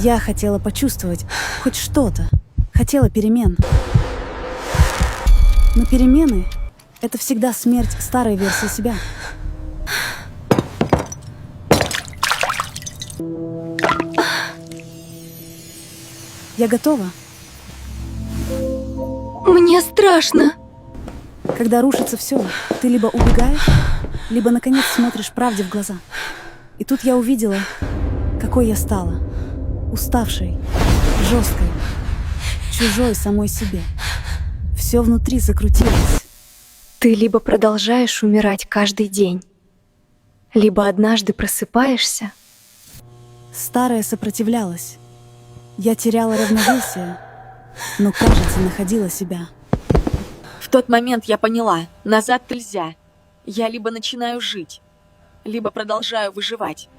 Я хотела почувствовать хоть что-то. Хотела перемен. Но перемены — это всегда смерть старой версии себя. Я готова. Мне страшно. Когда рушится все, ты либо убегаешь, либо, наконец, смотришь правде в глаза. И тут я увидела, какой я стала. Уставшей, жесткой, чужой самой себе. Все внутри закрутилось. Ты либо продолжаешь умирать каждый день, либо однажды просыпаешься. Старое сопротивлялось. Я теряла равновесие, но, кажется, находила себя. В тот момент я поняла, назад нельзя. Я либо начинаю жить, либо продолжаю выживать.